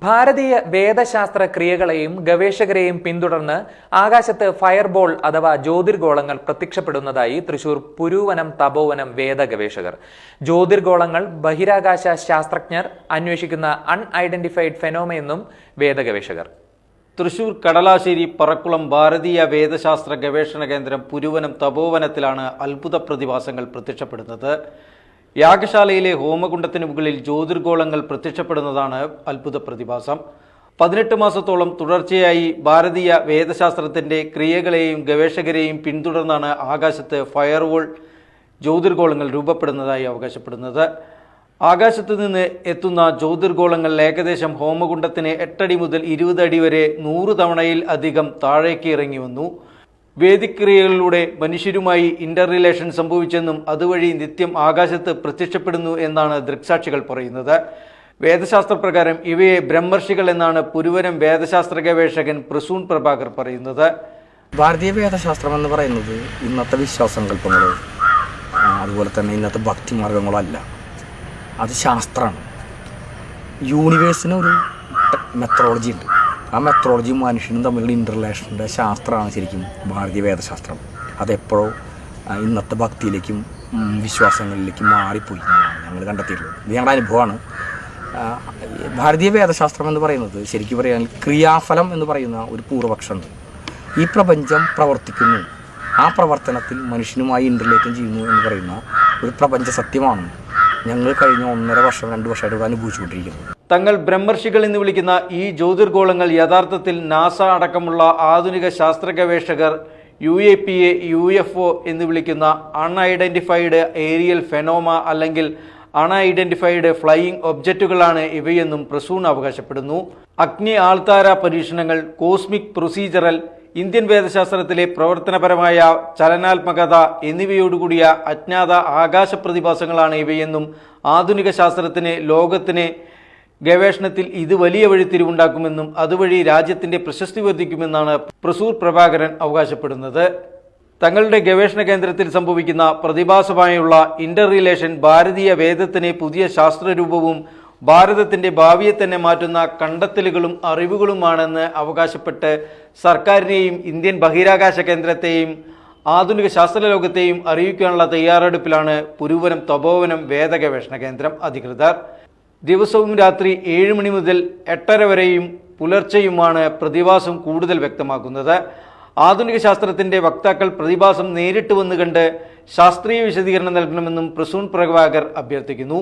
ഭാരതീയ വേദശാസ്ത്ര ക്രിയകളെയും ഗവേഷകരെയും പിന്തുടർന്ന് ആകാശത്ത് ഫയർബോൾ അഥവാ ജ്യോതിർഗോളങ്ങൾ പ്രത്യക്ഷപ്പെടുന്നതായി തൃശൂർ പുരൂവനം തപോവനം വേദ ഗവേഷകർ. ജ്യോതിർഗോളങ്ങൾ ബഹിരാകാശ ശാസ്ത്രജ്ഞർ അന്വേഷിക്കുന്ന അൺഐഡന്റിഫൈഡ് ഫെനോമെന്നും വേദ ഗവേഷകർ. തൃശൂർ കടലാശ്ശേരി പറക്കുളം ഭാരതീയ വേദശാസ്ത്ര ഗവേഷണ കേന്ദ്രം പുരൂവനം തപോവനത്തിലാണ് അത്ഭുത പ്രതിഭാസങ്ങൾ പ്രത്യക്ഷപ്പെടുന്നത്. യാഗശാലയിലെ ഹോമകുണ്ഡത്തിന് മുകളിൽ ജ്യോതിർഗോളങ്ങൾ പ്രത്യക്ഷപ്പെടുന്നതാണ് അത്ഭുത പ്രതിഭാസം. 18 മാസത്തോളം തുടർച്ചയായി ഭാരതീയ വേദശാസ്ത്രത്തിന്റെ ക്രിയകളെയും ഗവേഷകരെയും പിന്തുടർന്നാണ് ആകാശത്ത് ഫയർവോൾ ജ്യോതിർഗോളങ്ങൾ രൂപപ്പെടുന്നതായി അവകാശപ്പെടുന്നത്. ആകാശത്ത് നിന്ന് എത്തുന്ന ജ്യോതിർഗോളങ്ങൾ ഏകദേശം ഹോമകുണ്ഡത്തിന് 8 അടി മുതൽ 20 അടി വരെ 100 തവണയിൽ അധികം താഴേക്ക് ഇറങ്ങി വന്നു. വേദിക്രിയകളിലൂടെ മനുഷ്യരുമായി ഇന്റർ റിലേഷൻ സംഭവിച്ചെന്നും അതുവഴി നിത്യം ആകാശത്ത് പ്രത്യക്ഷപ്പെടുന്നു എന്നാണ് ദൃക്സാക്ഷികൾ പറയുന്നത്. വേദശാസ്ത്രപ്രകാരം ഇവയെ ബ്രഹ്മർഷികൾ എന്നാണ് പുരൂവനം വേദശാസ്ത്ര ഗവേഷകൻ പ്രസൂൺ പ്രഭാകർ പറയുന്നത്. ഭാരതീയ വേദശാസ്ത്രം എന്ന് പറയുന്നത് ഇന്നത്തെ വിശ്വാസങ്കല്പങ്ങളോ അതുപോലെ തന്നെ ഇന്നത്തെ ഭക്തിമാർഗങ്ങളോ അല്ല, അത് ശാസ്ത്രമാണ്. യൂണിവേഴ്സിനൊരു മെത്തഡോളജി ഉണ്ട്. ആ മെത്തഡോളജി മനുഷ്യനും തമ്മിലുള്ള ഇൻ്റർറിലേഷൻ്റെ ശാസ്ത്രമാണ് ശരിക്കും ഭാരതീയ വേദശാസ്ത്രം. അതെപ്പോഴോ ഇന്നത്തെ ഭക്തിയിലേക്കും വിശ്വാസങ്ങളിലേക്കും മാറിപ്പോയി ഞങ്ങൾ കണ്ടെത്തിയിട്ടുള്ളത്. ഇത് ഞങ്ങളുടെ അനുഭവമാണ്. ഭാരതീയ വേദശാസ്ത്രം എന്ന് പറയുന്നത് ശരിക്കും പറയുകയാണെങ്കിൽ ക്രിയാഫലം എന്ന് പറയുന്ന ഒരു പൂർവപക്ഷമുണ്ട്. ഈ പ്രപഞ്ചം പ്രവർത്തിക്കുന്നു, ആ പ്രവർത്തനത്തിൽ മനുഷ്യനുമായി ഇൻ്റർലേറ്റ് ചെയ്യുന്നു എന്ന് പറയുന്ന ഒരു പ്രപഞ്ച സത്യമാണ് ഞങ്ങൾ കഴിഞ്ഞ 1.5 വർഷം 2 വർഷമായിട്ട് ഇവിടെ അനുഭവിച്ചുകൊണ്ടിരിക്കുന്നത്. തങ്ങൾ ബ്രഹ്മർഷികൾ എന്ന് വിളിക്കുന്ന ഈ ജ്യോതിർഗോളങ്ങൾ യഥാർത്ഥത്തിൽ നാസ അടക്കമുള്ള ആധുനിക ശാസ്ത്ര ഗവേഷകർ UAPA UFO എന്ന് വിളിക്കുന്ന അൺഐഡന്റിഫൈഡ് ഏരിയൽ ഫെനോമ അല്ലെങ്കിൽ അൺഐഡന്റിഫൈഡ് ഫ്ലൈയിങ് ഒബ്ജക്റ്റുകളാണ് ഇവയെന്നും പ്രസൂൺ അവകാശപ്പെടുന്നു. അഗ്നി ആൾത്താര പരീക്ഷണങ്ങൾ, കോസ്മിക് പ്രൊസീജറൽ, ഇന്ത്യൻ വേദശാസ്ത്രത്തിലെ പ്രവർത്തനപരമായ ചലനാത്മകത എന്നിവയോടുകൂടിയ അജ്ഞാത ആകാശ പ്രതിഭാസങ്ങളാണ് ഇവയെന്നും ആധുനിക ശാസ്ത്രത്തിന് ലോകത്തിന് ഗവേഷണത്തിൽ ഇത് വലിയ വഴിത്തിരിവുണ്ടാക്കുമെന്നും അതുവഴി രാജ്യത്തിന്റെ പ്രശസ്തി വർദ്ധിക്കുമെന്നാണ് പ്രസൂർ പ്രഭാകരൻ അവകാശപ്പെടുന്നത്. തങ്ങളുടെ ഗവേഷണ കേന്ദ്രത്തിൽ സംഭവിക്കുന്ന പ്രതിഭാസമായുള്ള ഇന്റർ റിലേഷൻ ഭാരതീയ വേദത്തിന് പുതിയ ശാസ്ത്രരൂപവും ഭാരതത്തിന്റെ ഭാവിയെ തന്നെ മാറ്റുന്ന കണ്ടെത്തലുകളും അറിവുകളുമാണെന്ന് അവകാശപ്പെട്ട് സർക്കാരിനെയും ഇന്ത്യൻ ബഹിരാകാശ കേന്ദ്രത്തെയും ആധുനിക ശാസ്ത്രലോകത്തെയും അറിയിക്കാനുള്ള തയ്യാറെടുപ്പിലാണ് പുരൂവനം തപോവനം വേദ ഗവേഷണ കേന്ദ്രം അധികൃതർ. ദിവസവും രാത്രി 7 മണി മുതൽ 8:30 വരെയും പുലർച്ചെയുമാണ് പ്രതിഭാസം കൂടുതൽ വ്യക്തമാക്കുന്നത്. ആധുനിക ശാസ്ത്രത്തിന്റെ വക്താക്കൾ പ്രതിഭാസം നേരിട്ട് വന്നു കണ്ട് ശാസ്ത്രീയ വിശദീകരണം നൽകണമെന്നും പ്രസൂൺ പ്രഭാകർ അഭ്യർത്ഥിക്കുന്നു.